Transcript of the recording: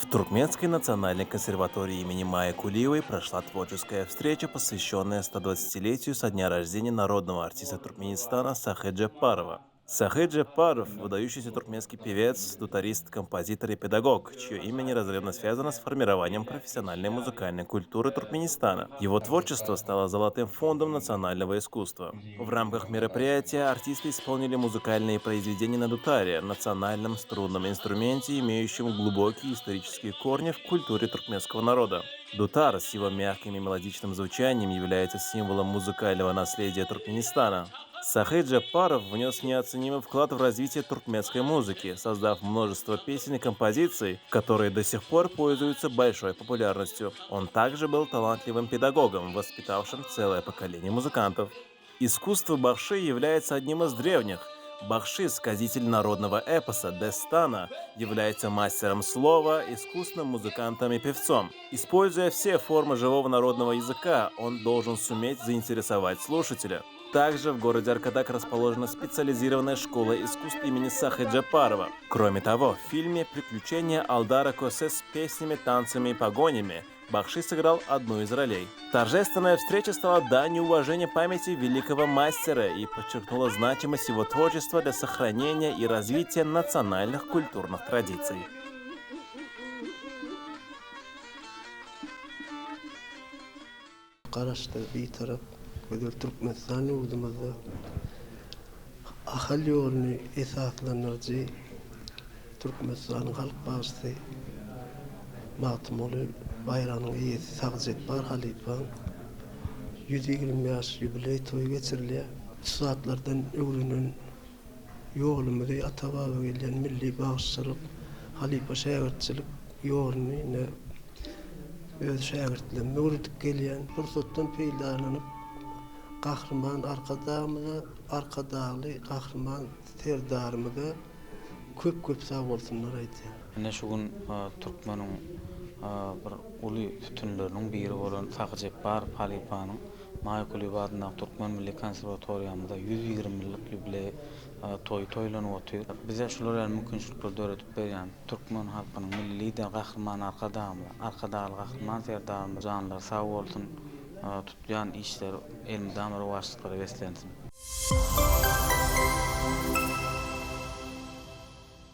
В Туркменской национальной консерватории имени Майи Кулиевой прошла творческая встреча, посвященная 120-летию со дня рождения народного артиста Туркменистана Сахет Джапарова. Сахет Джапаров — выдающийся туркменский певец, дутарист, композитор и педагог, чье имя неразрывно связано с формированием профессиональной музыкальной культуры Туркменистана. Его творчество стало золотым фондом национального искусства. В рамках мероприятия артисты исполнили музыкальные произведения на дутаре, национальном струнном инструменте, имеющем глубокие исторические корни в культуре туркменского народа. Дутар с его мягким и мелодичным звучанием является символом музыкального наследия Туркменистана. Сахет Джапаров внес неоценимый вклад в развитие туркменской музыки, создав множество песен и композиций, которые до сих пор пользуются большой популярностью. Он также был талантливым педагогом, воспитавшим целое поколение музыкантов. Искусство бахши является одним из древних. Бахши, сказитель народного эпоса Дестана, является мастером слова, искусным музыкантом и певцом. Используя все формы живого народного языка, он должен суметь заинтересовать слушателя. Также в городе Аркадак расположена специализированная школа искусств имени Сахет Джапарова. Кроме того, в фильме «Приключения Алдара Косе» с песнями, танцами и погонями Бахши сыграл одну из ролей. Торжественная встреча стала данью уважения памяти великого мастера и подчеркнула значимость его творчества для сохранения и развития национальных культурных традиций. Karıştı bir taraf Gödel Türkmenistan yurdumuzda ahal yolunu esaslanırcı Türkmenistan'ın halk bağıştı Matmolu bayramın iyisi Sağcet Bar Halifan 120 yaş jubiley toyu geçirildi. Saatlerden öğrenen yolumuzu atababa gelen milli bağışçılık, halife şagirdçilik yolunu öz şagirdlerini öğretip gelen fırsattan peydalanıp kahraman arkadağlı kahraman serdarımıza köp sağ olsunlar aytı. Ene şu gün Türkmenin bir ulu bütünlerinin biri olan Sahit Japar Halifanyň Maýa Kuliýew adına Türkmen Milli Konserwatoriýamyzda 120 ýyllyk ýubiley toýlanyp otur. Bize şular mümkinçilikler döretip berýän Türkmen halkynyň milli lider gahrman arkadaşy, gahrman serdarmy janlar sag bolsun, tutýan işler elmidän bir wagtlara beslensin.